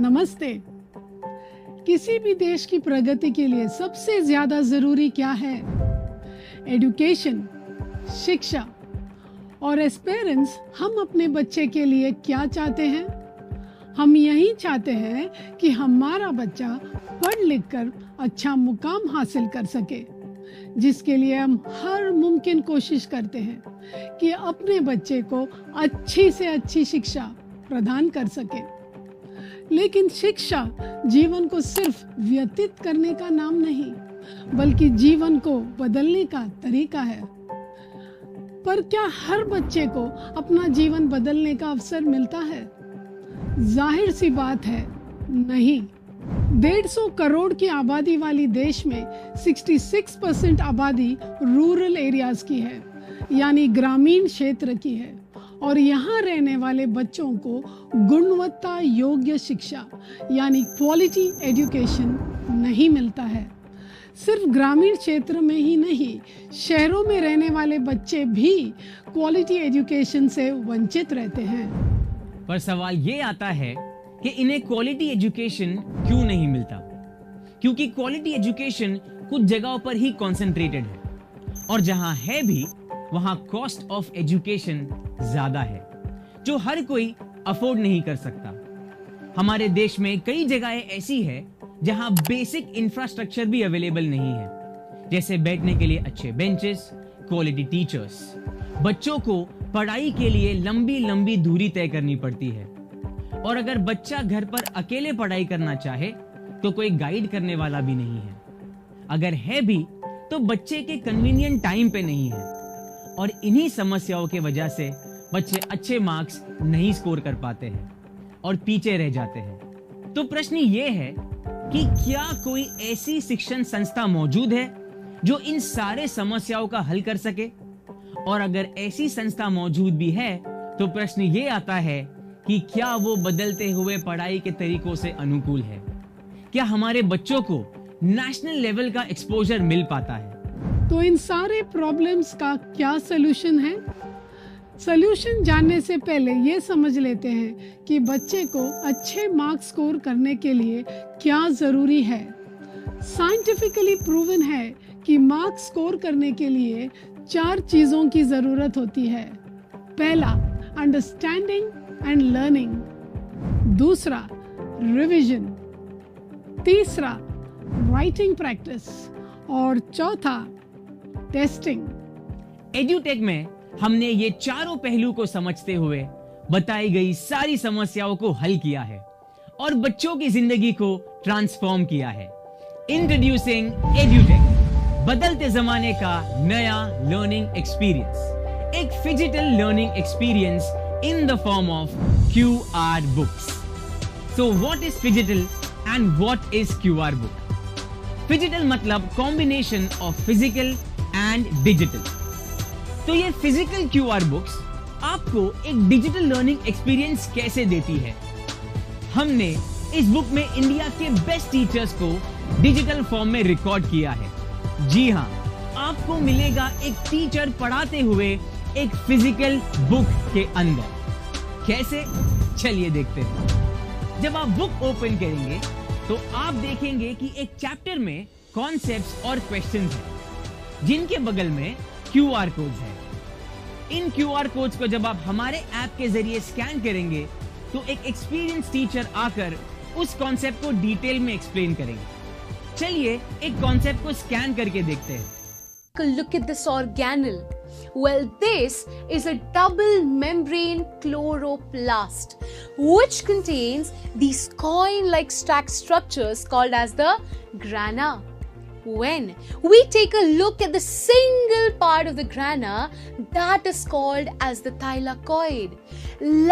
नमस्ते। किसी भी देश की प्रगति के लिए सबसे ज्यादा जरूरी क्या है? एजुकेशन, शिक्षा। और एज पेरेंट्स हम अपने बच्चे के लिए क्या चाहते हैं? हम यही चाहते हैं कि हमारा बच्चा पढ़ लिख कर अच्छा मुकाम हासिल कर सके, जिसके लिए हम हर मुमकिन कोशिश करते हैं कि अपने बच्चे को अच्छी से अच्छी शिक्षा प्रदान कर सके। लेकिन शिक्षा जीवन को सिर्फ व्यतीत करने का नाम नहीं, बल्कि जीवन को बदलने का तरीका है। पर क्या हर बच्चे को अपना जीवन बदलने का अवसर मिलता है? जाहिर सी बात है, नहीं। 150 करोड़ की आबादी वाली देश में 66% आबादी रूरल एरियाज की है, यानी ग्रामीण क्षेत्र की है। और यहाँ रहने वाले बच्चों को गुणवत्ता योग्य शिक्षा यानी क्वालिटी एजुकेशन नहीं मिलता है। सिर्फ ग्रामीण क्षेत्र में ही नहीं, शहरों में रहने वाले बच्चे भी क्वालिटी एजुकेशन से वंचित रहते हैं। पर सवाल ये आता है कि इन्हें क्वालिटी एजुकेशन क्यों नहीं मिलता? क्योंकि क्वालिटी एजुकेशन कुछ जगहों पर ही कॉन्सेंट्रेटेड है, और जहां है भी वहां कॉस्ट ऑफ एजुकेशन ज्यादा है, जो हर कोई अफोर्ड नहीं कर सकता। हमारे देश में कई जगहें ऐसी है जहां बेसिक इंफ्रास्ट्रक्चर भी अवेलेबल नहीं है, जैसे बैठने के लिए अच्छे बेंचेस, क्वालिटी टीचर्स। बच्चों को पढ़ाई के लिए लंबी लंबी दूरी तय करनी पड़ती है, और अगर बच्चा घर पर अकेले पढ़ाई करना चाहे तो कोई गाइड करने वाला भी नहीं है। अगर है भी तो बच्चे के कन्वीनियंट टाइम पे नहीं है, और इन्हीं समस्याओं के वजह से बच्चे अच्छे मार्क्स नहीं स्कोर कर पाते हैं और पीछे रह जाते हैं। तो प्रश्न ये है कि क्या कोई ऐसी शिक्षण संस्था मौजूद है जो इन सारे समस्याओं का हल कर सके? और अगर ऐसी संस्था मौजूद भी है तो प्रश्न ये आता है कि क्या वो बदलते हुए पढ़ाई के तरीकों से अनुकूल है? क्या हमारे बच्चों को नेशनल लेवल का एक्सपोजर मिल पाता है? तो इन सारे प्रॉब्लम्स का क्या सलूशन है? सलूशन जानने से पहले ये समझ लेते हैं कि बच्चे को अच्छे मार्क्स स्कोर करने के लिए क्या जरूरी है। साइंटिफिकली प्रूवन है कि मार्क्स स्कोर करने के लिए 4 चीजों की जरूरत होती है। पहला, अंडरस्टैंडिंग एंड लर्निंग। दूसरा, रिविजन। तीसरा, राइटिंग प्रैक्टिस। और चौथा, टेस्टिंग। एड्यूटेक में हमने ये चारों पहलू को समझते हुए बताई गई सारी समस्याओं को हल किया है और बच्चों की जिंदगी को ट्रांसफॉर्म किया है। इंट्रोड्यूसिंग एड्यूटेक, बदलते जमाने का नया लर्निंग एक्सपीरियंस। एक phygital learning experience in the form of QR books. So what is phygital and what is QR book? Phygital मतलब combination of physical and digital. तो ये फिजिकल QR बुक्स आपको एक डिजिटल लर्निंग एक्सपीरियंस कैसे देती है? हमने इस बुक में इंडिया के बेस्ट टीचर्स को डिजिटल फॉर्म में रिकॉर्ड किया है। जी हां, आपको मिलेगा एक टीचर पढ़ाते हुए एक फिजिकल बुक के अंदर। कैसे? चलिए देखते हैं। जब आप बुक ओपन करेंगे तो आप देखेंगे कि एक चैप्टर में कॉन्सेप्ट्स और क्वेश्चंस हैं, जिनके बगल में QR कोड्स हैं। इन QR कोड्स को जब आप हमारे ऐप के जरिए स्कैन करेंगे तो एक एक्सपीरियंस टीचर आकर उस कॉन्सेप्ट को डिटेल में एक्सप्लेन करेंगे। चलिए एक कॉन्सेप्ट को स्कैन करके देखते हैं। Look at this organelle. Well, this is a double membrane chloroplast, which contains these coin-like stack structures called as the grana. When we take a look at the single part of the grana, that is called as the thylakoid.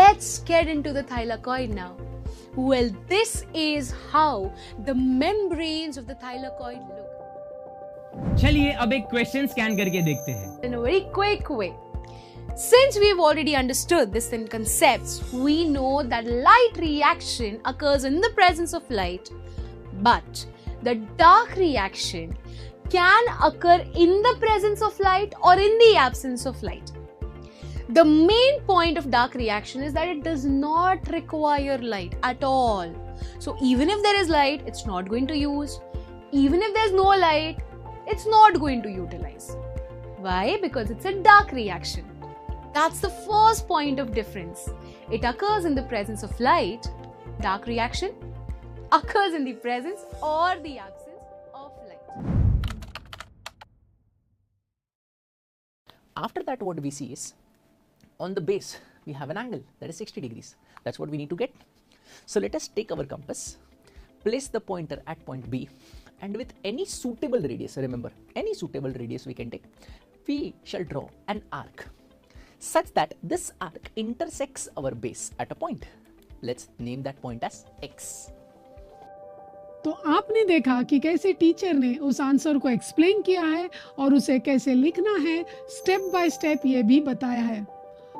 Let's get into the thylakoid now. Well, this is how the membranes of the thylakoid look. चलिए अब एक question scan करके देखते हैं। In a very quick way. Since we've already understood this in concepts, we know that light reaction occurs in the presence of light, but the dark reaction can occur in the presence of light or in the absence of light. The main point of dark reaction is that it does not require light at all. So even if there is light, it's not going to use. Even if there's no light, it's not going to utilize. Why? Because it's a dark reaction. That's the first point of difference. It occurs in the presence of light. Dark reaction occurs in the presence or the absence of light. After that, what we see is, on the base, we have an angle that is 60 degrees. That's what we need to get. So let us take our compass, place the pointer at point B, and with any suitable radius, remember, any suitable radius we can take, we shall draw an arc such that this arc intersects our base at a point. Let's name that point as X. तो आपने देखा कि कैसे teacher ने उस answer को explain किया है और उसे कैसे लिखना है, स्टेप बाय स्टेप ये भी बताया है।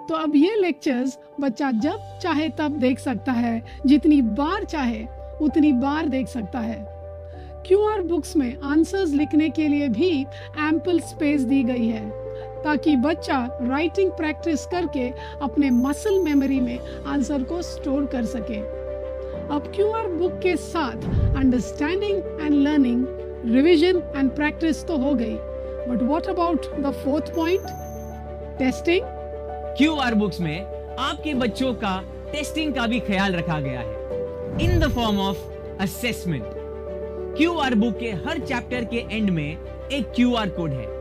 तो अब ये लेक्चर्स बच्चा जब चाहे तब देख सकता है, जितनी बार चाहे उतनी बार देख सकता है। क्यूआर बुक्स में आंसर्स लिखने के लिए भी एम्पल स्पेस दी गई है ताकि बच्चा राइटिंग प्रैक्टिस करके अपने मसल मेमोरी में आंसर को स्टोर कर सके। अब क्यूआर बुक के साथ understanding and learning, revision and practice तो हो गई, but what about the fourth point, testing? QR books में आपके बच्चों का टेस्टिंग का भी ख्याल रखा गया है इन the form of assessment. QR book के हर चैप्टर के एंड में एक क्यूआर कोड है।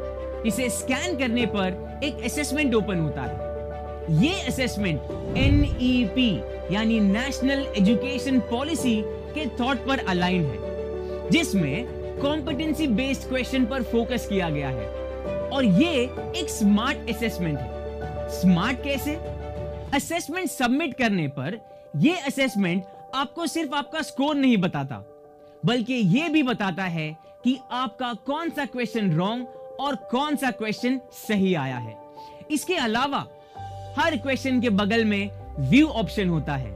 इसे स्कैन करने पर एक असेसमेंट ओपन होता है। ये असेसमेंट NEP यानी नेशनल एजुकेशन पॉलिसी के थॉट पर अलाइन है, जिसमें कॉम्पिटेंसी बेस्ड क्वेश्चन पर फोकस किया गया है और ये एक स्मार्ट असेसमेंट है। स्मार्ट कैसे? असेसमेंट सबमिट करने पर ये असेसमेंट आपको सिर्फ आपका स्कोर नहीं बताता, बल्कि ये भी बताता है कि आपका कौन सा क्वेश्चन रॉन्ग और कौन सा क्वेश्चन सही आया है। इसके अलावा हर क्वेश्चन के बगल में व्यू ऑप्शन होता है,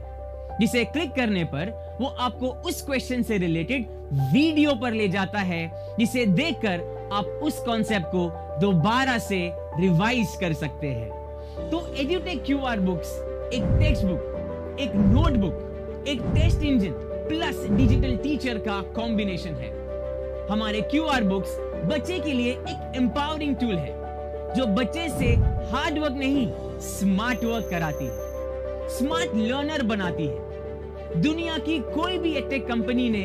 जिसे क्लिक करने पर वो आपको उस क्वेश्चन से रिलेटेड वीडियो पर ले जाता है, जिसे देखकर आप उस कॉन्सेप्ट को दोबारा से रिवाइज कर सकते हैं। तो एड्यूटेक क्यूआर बुक्स एक टेक्स्ट बुक, एक नोटबुक, एक test engine plus digital teacher का कॉम्बिनेशन है। हमारे क्यूआर बुक्स बच्चे के लिए एक एम्पावरिंग टूल है, जो बच्चे से हार्ड वर्क नहीं स्मार्ट वर्क कराती है, स्मार्ट लर्नर बनाती है। दुनिया की कोई भी एडटेक कंपनी ने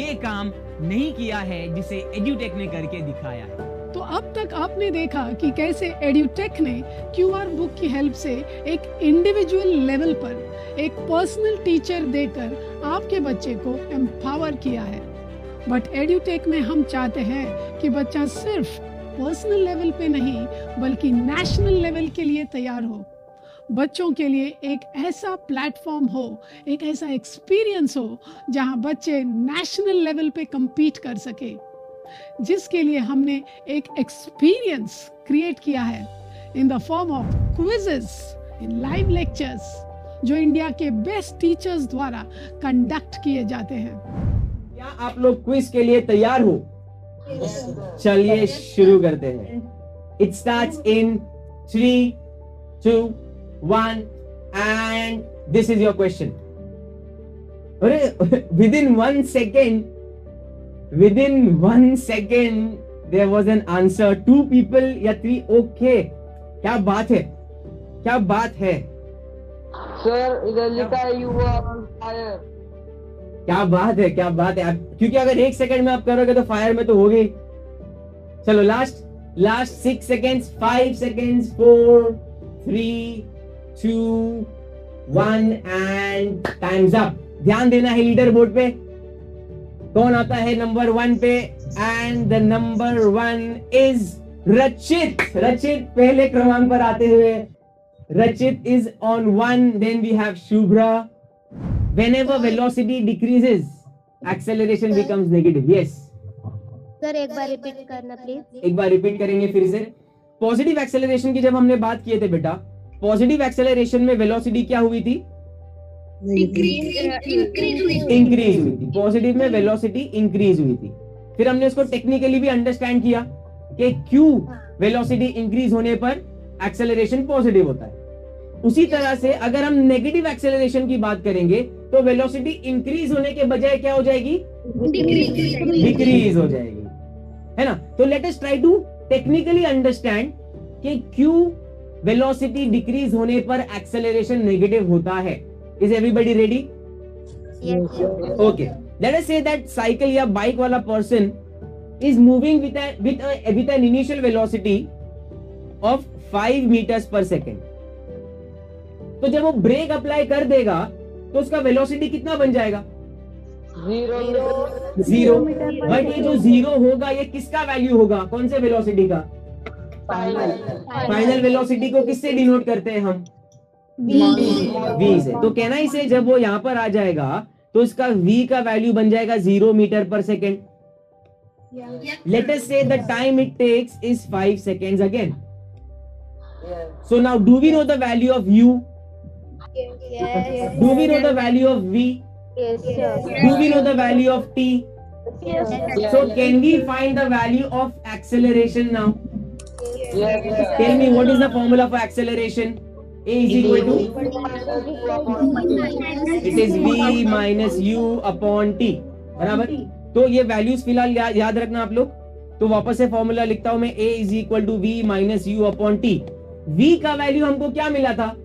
यह काम नहीं किया है जिसे एड्यूटेक ने करके दिखाया है। तो अब तक आपने देखा कि कैसे एड्यूटेक ने क्यूआर बुक की हेल्प से एक इंडिविजुअल लेवल पर एक पर्सनल टीचर देकर आपके बच्चे को एम्पावर किया है। बट एड्यूटेक में हम चाहते हैं कि बच्चा सिर्फ पर्सनल लेवल पे नहीं बल्कि नेशनल लेवल के लिए तैयार हो। बच्चों के लिए एक ऐसा प्लेटफॉर्म हो, एक ऐसा एक्सपीरियंस हो जहां बच्चे नेशनल लेवल पे compete कर सके, जिसके लिए हमने एक एक्सपीरियंस क्रिएट किया है इन the form of quizzes in live lectures, जो इंडिया के बेस्ट टीचर्स द्वारा कंडक्ट किए जाते हैं। क्या आप लोग क्विज के लिए तैयार हो? चलिए शुरू करते हैं। It starts in 3, 2, 1 and this is your question. Within 1 second there was an answer. 2 people या 3? Okay, क्या बात है, क्या बात है सर। इधर लिखा है you are on fire। क्या बात है, क्या बात है। क्योंकि अगर 1 सेकंड में आप करोगे तो फायर में तो हो गई। चलो last 6 seconds, 5 seconds, 4, 3, 2, 1 and times up. ध्यान देना है लीडर बोर्ड पे कौन आता है नंबर 1 पे, एंड द नंबर 1 इज रचित। रचित पहले क्रमांक पर आते हुए, Rachit is on 1। Then we have Shubhra. Whenever velocity decreases, acceleration becomes negative. Yes. Sir एक बार रिपीट करना प्लीज। एक बार रिपीट करेंगे फिर से। पॉजिटिव एक्सेलरेशन की जब हमने बात किए थे बेटा, पॉजिटिव एक्सेलरेशन में वेलोसिटी क्या हुई थी? इंक्रीज हुई थी। पॉजिटिव में वेलोसिटी इंक्रीज हुई थी। फिर हमने इसको टेक्निकली भी अंडरस्टैंड किया कि क्यों वेलोसिटी इंक्रीज होने पर एक्सेलरेशन पॉजिटिव होता है। उसी तरह से अगर हम नेगेटिव एक्सेलरेशन की बात करेंगे तो वेलोसिटी इंक्रीज होने के बजाय क्या हो जाएगी, डिक्रीज हो जाएगी, है ना। तो let us try to technically understand कि क्यों वेलोसिटी डिक्रीज होने पर एक्सेलरेशन नेगेटिव होता है। Is everybody ready? Okay, let us say that cycle या बाइक वाला person is moving with an initial velocity of 5 meters per second. तो जब वो ब्रेक अप्लाई कर देगा तो उसका वेलोसिटी कितना बन जाएगा, 0। बट ये जो 0 होगा ये किसका वैल्यू होगा, कौन से वेलोसिटी का? फाइनल वेलोसिटी को किससे डिनोट करते हैं हम? v से। तो कहना इसे जब वो यहां पर आ जाएगा तो इसका v का वैल्यू बन जाएगा 0 मीटर पर second. Let us say the time it takes is 5 seconds again. So now do we know the value of u? Yes. Do we know the value of v? Yes. Do we know the value of t? Yes. So can we find the value of acceleration now? Yes. Tell me what is the formula for acceleration? A is equal to, it is v minus u upon t, बराबर। तो ये values फिलहाल याद रखना आप लोग। तो वापस से फॉर्मूला लिखता हूं मैं, a is equal to V minus U upon T. v का वैल्यू हमको क्या मिला था?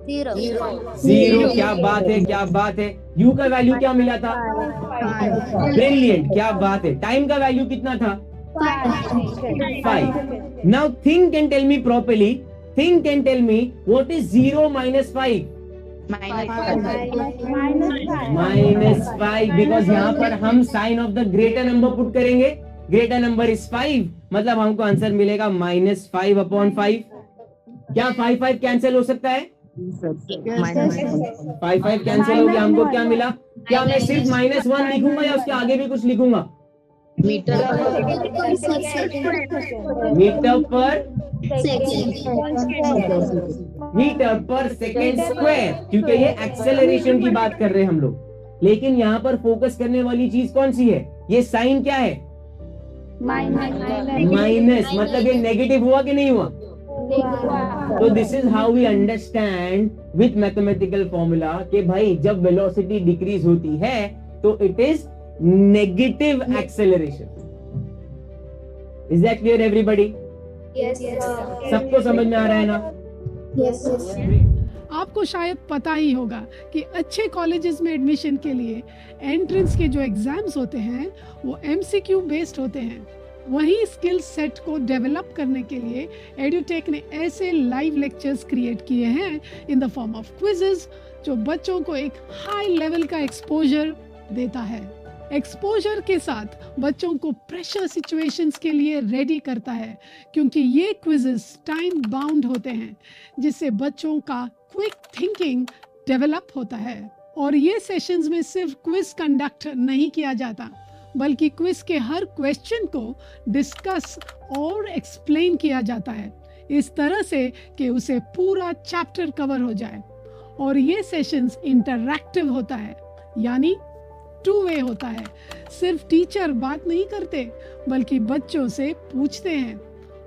0। क्या बात है, क्या बात है। u का वैल्यू क्या मिला था? ब्रिलियंट, क्या बात है। टाइम का वैल्यू कितना था? 5। Now think and tell me properly, think and tell me what is 0 minus 5? -5, because यहाँ पर हम sign of the greater number put करेंगे। ग्रेटर नंबर इज 5, मतलब हमको आंसर मिलेगा -5 अपॉन 5। क्या 5 कैंसिल हो सकता है? 5 कैंसिल हो गया। हमको क्या मिला? क्या मैं सिर्फ -1 लिखूंगा या उसके आगे भी कुछ लिखूंगा? मीटर पर सेकेंड स्क्वायर, क्योंकि ये एक्सेलरेशन की बात कर रहे हैं हम लोग। लेकिन यहाँ पर फोकस करने वाली चीज कौन सी है? ये साइन क्या है? माइनस, मतलब ये नेगेटिव हुआ कि नहीं हुआ? तो this is how we understand with mathematical formula कि भाई जब वेलोसिटी डिक्रीज होती है तो it is negative acceleration. Is that clear everybody? सबको समझ में आ रहा है ना? आपको शायद पता ही होगा कि अच्छे कॉलेजेस में एडमिशन के लिए एंट्रेंस के जो एग्जाम्स होते हैं वो एमसीक्यू बेस्ड होते हैं। वहीं स्किल सेट को डेवलप करने के लिए एडुटेक ने ऐसे लाइव लेक्चर्स क्रिएट किए हैं इन द फॉर्म ऑफ क्विजेस, जो बच्चों को एक हाई लेवल का एक्सपोजर देता है। एक्सपोजर के साथ बच्चों को प्रेशर सिचुएशंस के लिए रेडी करता है, क्योंकि ये क्विजेस टाइम बाउंड होते हैं, जिससे बच्चों का क्विक थिंकिंग डेवलप होता है। और ये सेशंस में सिर्फ क्विज कंडक्ट नहीं किया जाता, बल्कि क्विज के हर क्वेश्चन को डिस्कस और एक्सप्लेन किया जाता है, इस तरह से कि उसे पूरा चैप्टर कवर हो जाए। और ये सेशंस इंटरैक्टिव होता है, यानी 2 वे होता है। सिर्फ टीचर बात नहीं करते, बल्कि बच्चों से पूछते हैं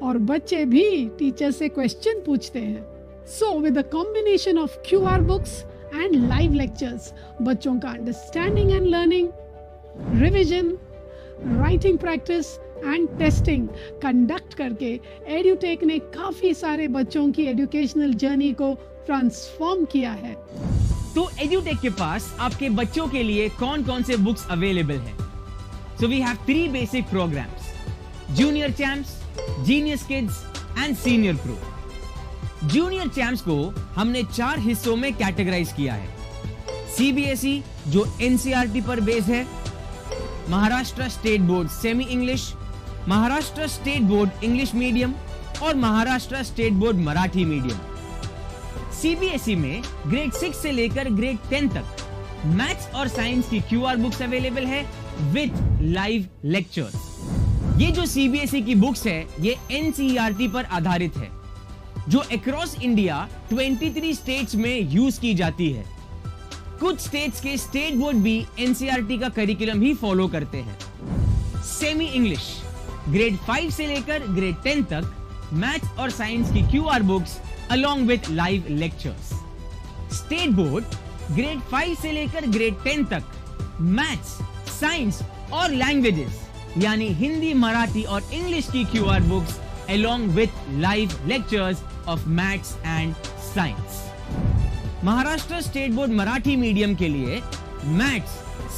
और बच्चे भी टीचर से क्वेश्चन पूछते हैं। So with a combination of QR books and live lectures, बच्चों का understanding and learning, revision, writing practice and testing conduct करके एडुटेक ने काफी सारे बच्चों की एजुकेशनल जर्नी को ट्रांसफॉर्म किया है। तो एडुटेक के पास आपके बच्चों के लिए कौन कौन से बुक्स अवेलेबल हैं? So we have 3 basic programs, junior champs, genius kids and senior pro. Junior champs को हमने 4 हिस्सों में कैटेगराइज किया है। CBSE जो NCERT पर बेस्ड है, Maharashtra state board semi English, Maharashtra state board English medium और Maharashtra state board Marathi medium. CBSE में ग्रेड 6 से लेकर ग्रेड 10 तक मैथ्स और साइंस की QR बुक्स अवेलेबल है विद लाइव लेक्चर्स। ये जो CBSE की बुक्स है ये NCERT पर आधारित है, जो अक्रॉस इंडिया 23 स्टेट्स में यूज की जाती है। कुछ स्टेट्स के स्टेट बोर्ड भी NCERT का करिकुलम ही फॉलो करते हैं। सेमी इंग्लिश ग्रेड 5 से लेकर ग्रेड 10 तक मैथ्स और साइंस की QR books along with live lectures. State board grade 5 से लेकर ग्रेड 10 तक मैथ्स, साइंस और लैंग्वेजेस यानी हिंदी, मराठी और इंग्लिश की QR books along with live lectures of maths and science. Maharashtra state board Marathi medium के लिए मैथ्स,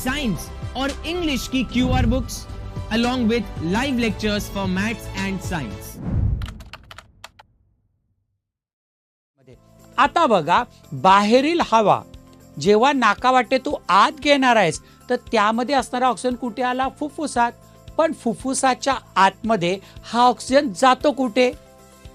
साइंस और इंग्लिश की QR books along with live lectures for maths and science. आता बघा, बाहेरील हवा जेव्हा नाकावाटे तू आत घेणार आहेस तर त्यामध्ये असणारा ऑक्सिजन कुठे आला? फुफ्फुसात. पण फुफ्फुसाच्या आतमध्ये हा ऑक्सिजन जातो कुठे?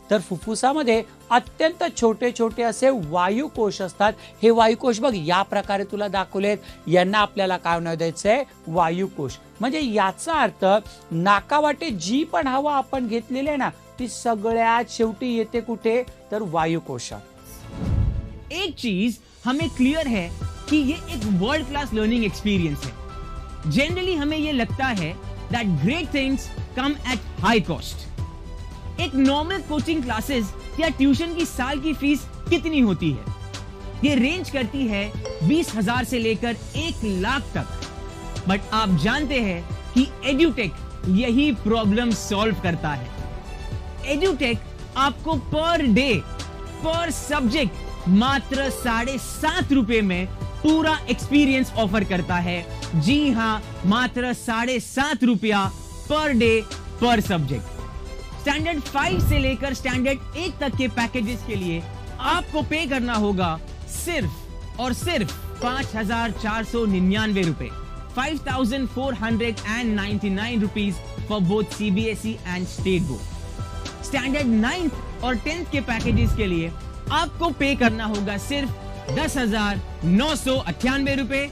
तर फुफ्फुसामध्ये अत्यंत छोटे छोटे असे वायुकोश असतात. हे वायुकोश बघ या प्रकारे तुला दाखवलेत. यांना आपल्याला काय नाव द्यायचंय? वायुकोश. म्हणजे याचा अर्थ नाकावाटे जी पण हवा आपण घेतलेली आहे ना ती सगळ्यात शेवटी येते कुठे? तर वायुकोशात. एक चीज हमें क्लियर है कि ये एक वर्ल्ड क्लास लर्निंग एक्सपीरियंस है. जनरली हमें ये लगता है that great things come at high cost. एक नॉर्मल कोचिंग क्लासेस या ट्यूशन की साल की फीस कितनी होती है? ये रेंज करती है 20,000 से लेकर 1 लाख तक. बट आप जानते हैं कि एड्यूटेक यही प्रॉब्लम सॉल्व करता है. एड्यूटेक आपको पर डे, पर सब्जेक्ट मात्र 7.5 रुपए में पूरा एक्सपीरियंस ऑफर करता है. जी हां, मात्र 7.5 रुपया पर डे पर सब्जेक्ट. स्टैंडर्ड 5 से लेकर स्टैंडर्ड 8 तक के पैकेजेस के लिए आपको पे करना होगा सिर्फ और सिर्फ 5,499 रुपए. 5,499 rupees for both CBSE and state board. Standard 9th और 10th के पैकेजेस के लिए आपको पे करना होगा सिर्फ 10,998 रुपए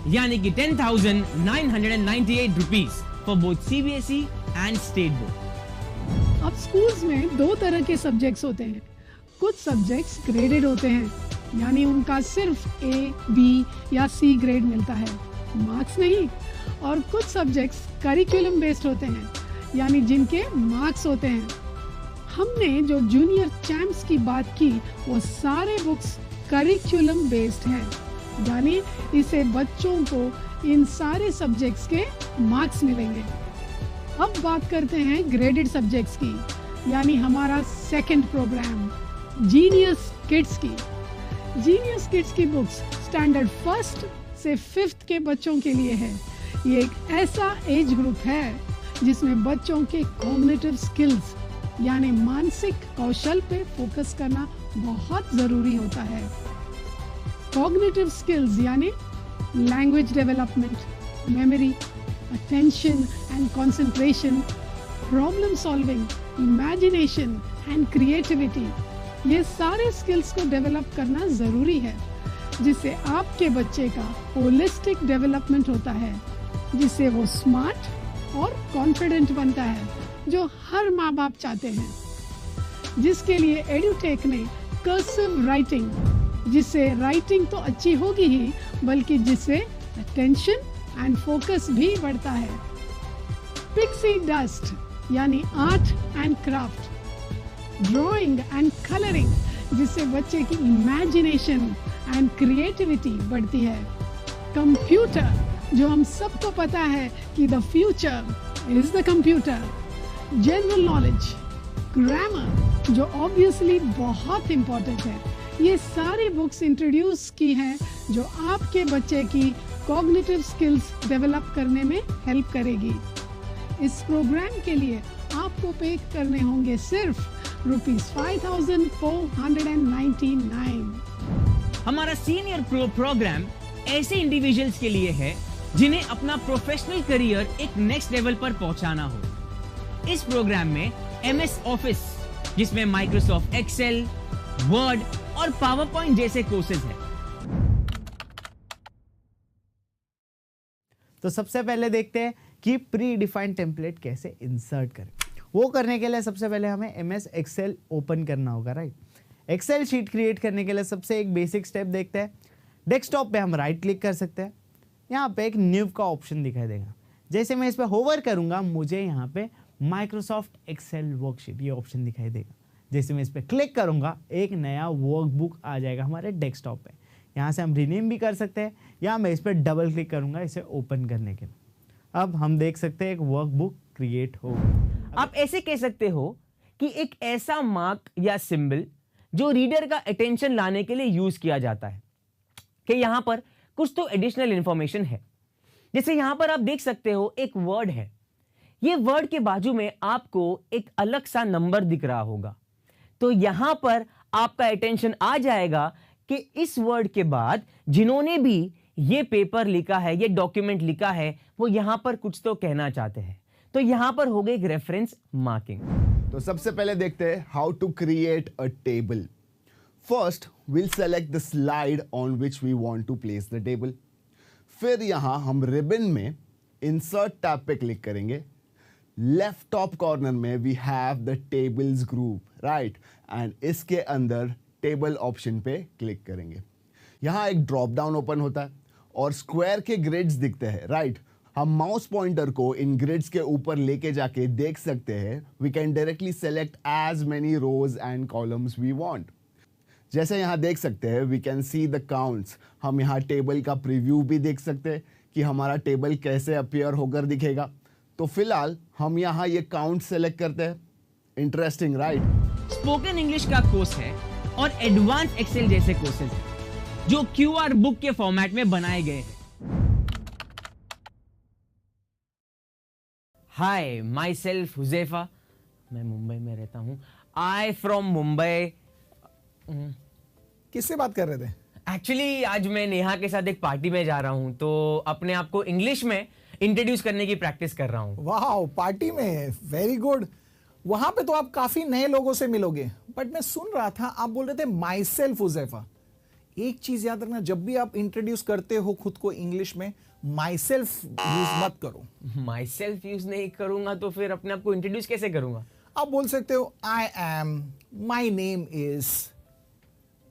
यानी कि 10,998 rupees for both CBSE and state board. अब स्कूल्स में 2 तरह के सब्जेक्ट्स होते हैं. कुछ सब्जेक्ट्स ग्रेडेड होते हैं यानी उनका सिर्फ A, B या C ग्रेड मिलता है, मार्क्स नहीं. और कुछ सब्जेक्ट्स करिकुलम बेस्ड होते हैं यानी जिनके मार्क्स होते हैं. हमने जो जूनियर चैम्प्स की बात की वो सारे बुक्स करिकुलम बेस्ड हैं यानी इसे बच्चों को इन सारे सब्जेक्ट्स के मार्क्स मिलेंगे. अब बात करते हैं ग्रेडेड सब्जेक्ट्स की यानी हमारा सेकंड प्रोग्राम जीनियस किड्स की. जीनियस किड्स की बुक्स स्टैंडर्ड 1st से 5th के बच्चों के लिए है. ये एक ऐसा एज ग्रुप है जिसमें बच्चों के कॉग्निटिव स्किल्स यानी मानसिक कौशल पे फोकस करना बहुत जरूरी होता है. कॉग्निटिव स्किल्स यानी language development, memory, attention and concentration, problem solving, imagination and creativity. ये सारे स्किल्स को डेवलप करना जरूरी है जिससे आपके बच्चे का होलिस्टिक डेवलपमेंट होता है, जिससे वो स्मार्ट और कॉन्फिडेंट बनता है जो हर माँ बाप चाहते हैं. जिसके लिए एड्यूटेक ने कर्सिव राइटिंग, जिससे राइटिंग तो अच्छी होगी ही बल्कि जिससे अटेंशन एंड फोकस भी बढ़ता है. पिक्सी डस्ट यानी art and craft, drawing and colouring जिससे बच्चे की इमेजिनेशन एंड क्रिएटिविटी बढ़ती है. कंप्यूटर, जो हम सबको पता है कि the future is the computer. General knowledge, grammar जो ऑब्वियसली बहुत इंपॉर्टेंट है. ये सारी बुक्स इंट्रोड्यूस की हैं जो आपके बच्चे की कॉग्निटिव स्किल्स डेवलप करने में हेल्प करेगी. इस प्रोग्राम के लिए आपको पे करने होंगे सिर्फ ₹5,499. हमारा सीनियर प्रो प्रोग्राम ऐसे इंडिविजुअल्स के लिए है जिन्हें अपना प्रोफेशनल करियर एक नेक्स्ट लेवल पर पहुंचाना हो. इस प्रोग्राम में MS ऑफिस, जिसमें माइक्रोसॉफ्ट एक्सेल, वर्ड और पावर पॉइंट जैसे कोर्सेज हैं. तो सबसे पहले देखते हैं कि प्री डिफाइंड टेम्पलेट कैसे इंसर्ट करें. वो करने के लिए सबसे पहले हमें MS एक्सेल ओपन करना होगा, राइट. एक्सेल शीट क्रिएट करने के लिए सबसे एक बेसिक स्टेप देखते हैं. डेस्कटॉप पे हम राइट क्लिक कर सकते हैं. यहाँ पे एक न्यू का ऑप्शन दिखाई देगा. जैसे मैं इस पर होवर करूंगा मुझे यहाँ पे माइक्रोसॉफ्ट एक्सेल वर्कशीट ये ऑप्शन दिखाई देगा. जैसे मैं इस पर क्लिक करूँगा एक नया वर्कबुक आ जाएगा हमारे डेस्कटॉप पे। यहाँ से हम रीनेम भी कर सकते हैं या मैं इस पर डबल क्लिक करूँगा इसे ओपन करने के लिए। अब हम देख सकते हैं एक वर्कबुक क्रिएट हो गई। आप ऐसे कह सकते हो कि एक ऐसा मार्क या सिंबल जो रीडर का अटेंशन लाने के लिए यूज किया जाता है कि यहां पर कुछ तो एडिशनल इंफॉर्मेशन है। जैसे यहां पर आप देख सकते हो एक वर्ड है, ये वर्ड के बाजू में आपको एक अलग सा नंबर दिख रहा होगा, तो यहां पर आपका अटेंशन आ जाएगा कि इस वर्ड के बाद जिन्होंने भी ये पेपर लिखा है, ये डॉक्यूमेंट लिखा है, वो यहां पर कुछ तो कहना चाहते हैं। तो यहां पर हो गई एक रेफरेंस मार्किंग। तो सबसे पहले देखते हैं how to create a table. First will select the slide on which we want to place the table. फिर यहां हम रिबन में इंसर्ट टैब पे क्लिक करेंगे। लेफ्ट टॉप कॉर्नर में we have the tables group, right, and इसके अंदर table option पे क्लिक करेंगे। यहां एक ड्रॉप डाउन ओपन होता है और स्क्वायर के ग्रिड्स दिखते हैं, राइट। हम माउस पॉइंटर को इन ग्रिड्स के ऊपर लेके जाके देख सकते हैं। We can directly select as many rows and columns we want. जैसे यहाँ देख सकते हैं we can see the counts. हम यहाँ टेबल का प्रीव्यू भी देख सकते हैं कि हमारा टेबल कैसे अपीयर होकर दिखेगा। तो फिलहाल हम यहाँ ये काउंट सेलेक्ट करते हैं। Interesting, right. स्पोकन इंग्लिश का कोर्स है और एडवांस एक्सेल जैसे कोर्सेज हैं जो क्यूआर बुक के फॉर्मेट में बनाए गए हैं। हाय, माई सेल्फ हुजैफा, मैं मुंबई में रहता हूं। आई फ्रॉम मुंबई। किससे बात कर रहे थे? एक्चुअली आज मैं नेहा के साथ एक पार्टी में जा रहा हूं, तो अपने आप को इंग्लिश में इंट्रोड्यूस करने की प्रैक्टिस कर रहा हूं। वाह, पार्टी में, वेरी गुड। वहां पे तो आप काफी नए लोगों से मिलोगे, बट मैं सुन रहा था आप बोल रहे थे माई सेल्फ हुजैफा। एक चीज याद रखना, जब भी आप इंट्रोड्यूस करते हो खुद को इंग्लिश में, माई सेल्फ यूज मत करो। माई सेल्फ यूज नहीं करूंगा तो फिर अपने आप को इंट्रोड्यूस कैसे करूंगा? आप बोल सकते हो I am, my name is.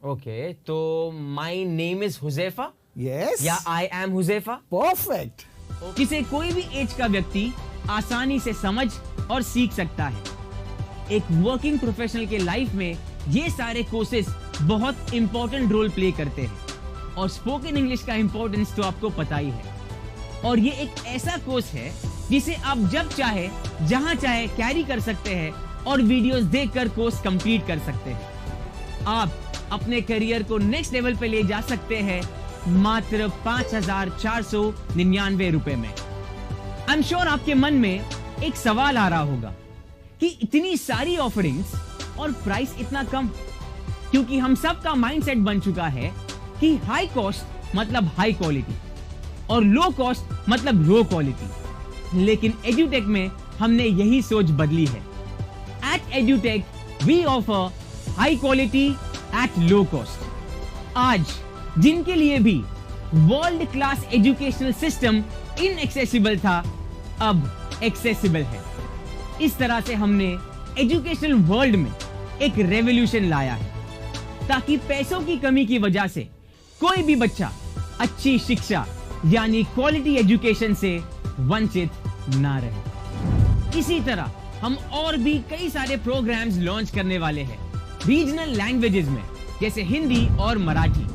Okay, तो my name is Huzaifa, yes, yeah I M Huzaifa. Perfect. जिसे कोई भी एज का व्यक्ति आसानी से समझ और सीख सकता है। एक वर्किंग प्रोफेशनल के लाइफ में ये सारे कोर्सेज बहुत इंपॉर्टेंट रोल प्ले करते हैं और स्पोकन इंग्लिश का इंपॉर्टेंस तो आपको पता ही है। और ये एक ऐसा कोर्स है जिसे आप जब चाहे जहां चाहे कैरी कर सकते हैं और वीडियोस देखकर कोर्स कंप्लीट कर सकते हैं। आप अपने करियर को नेक्स्ट लेवल पे ले जा सकते हैं मात्र 5,499 रुपए में। आई एम श्योर आपके मन में एक सवाल आ रहा होगा कि इतनी सारी ऑफरिंग्स और प्राइस इतना कम, क्योंकि हम सब का माइंडसेट बन चुका है कि हाई कॉस्ट मतलब हाई क्वालिटी और लो कॉस्ट मतलब लो क्वालिटी। लेकिन एड्यूटेक में हमने यही सोच बदली है। At Edutech we offer high quality at low cost. आज जिनके लिए भी world class educational system inaccessible था, अब एक्सेसिबल है। इस तरह से हमने एजुकेशनल वर्ल्ड में एक रेवोल्यूशन लाया है ताकि पैसों की कमी की वजह से कोई भी बच्चा अच्छी शिक्षा यानी क्वालिटी एजुकेशन से वंचित ना रहे। इसी तरह हम और भी कई सारे प्रोग्राम्स लॉन्च करने वाले हैं रीजनल लैंग्वेजेस में, जैसे हिंदी और मराठी।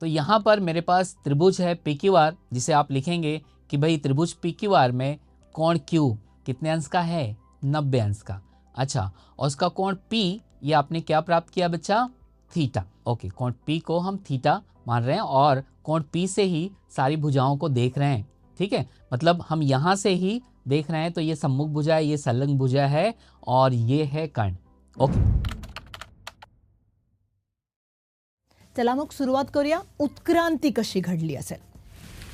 तो यहाँ पर मेरे पास त्रिभुज है PQR, जिसे आप लिखेंगे कि भाई त्रिभुज PQR में कोण Q कितने अंश का है? 90 अंश का। अच्छा, और उसका कोण P, ये आपने क्या प्राप्त किया बच्चा? थीटा। ओके, कोण P को हम थीटा मान रहे हैं और कोण P से ही सारी भुजाओं को देख रहे हैं। ठीक है, मतलब हम यहाँ से ही देख रहे हैं। तो ये सम्मुख भुजा है, ये संलग्न भुजा है और ये है कर्ण। ओके, चला मग सुरुवात करूया, उत्क्रांती कशी घडली असेल।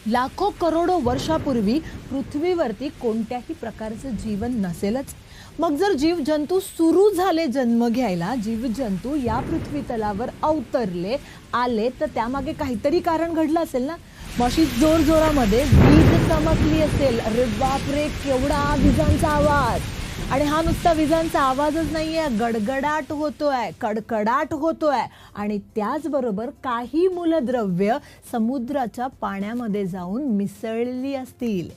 लाखो करोडो वर्षापूर्वी पृथ्वीवरती कोणत्याही प्रकारचं जीवन नसेलच। मग जर जीवजंतू सुरू झाले जन्म घ्यायला, जीवजंतू या पृथ्वी तलावर अवतरले आले, तर त्यामागे काहीतरी कारण घडलं असेल ना। मशी जोरजोरामध्ये वीज चमकली असेल। अरे बापरे, केवढा विजांचा आवाज! आणि हा नुसता विजांचा आवाजच नाहीये, गडगडाट होतोय, कडकडाट होतोय आणि त्याचबरोबर काही मूलद्रव्य समुद्राच्या पाण्यामध्ये जाऊन मिसळली असतील.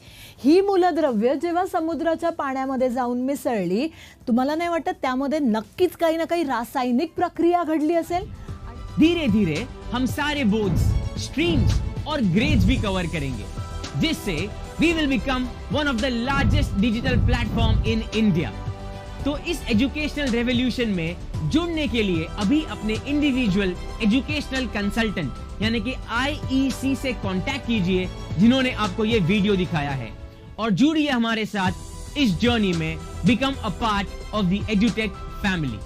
ही मूलद्रव्य जेव्हा समुद्राच्या पाण्यामध्ये जाऊन मिसळली, तुम्हाला नाही वाटत त्यामध्ये नक्कीच काही ना काही रासायनिक प्रक्रिया घडली असेल? धीरे धीरे हम सारे बोर्ड्स, स्ट्रीम्स और ग्रेड्स भी कवर करेंगे, जिससे we will become one of the largest digital platform in India. तो इस एजुकेशनल रेवोल्यूशन में जुड़ने के लिए अभी अपने इंडिविजुअल एजुकेशनल कंसल्टेंट यानी कि IEC से कांटेक्ट कीजिए, जिन्होंने आपको ये वीडियो दिखाया है, और जुड़िए हमारे साथ इस जर्नी में, become a part of the edutech family.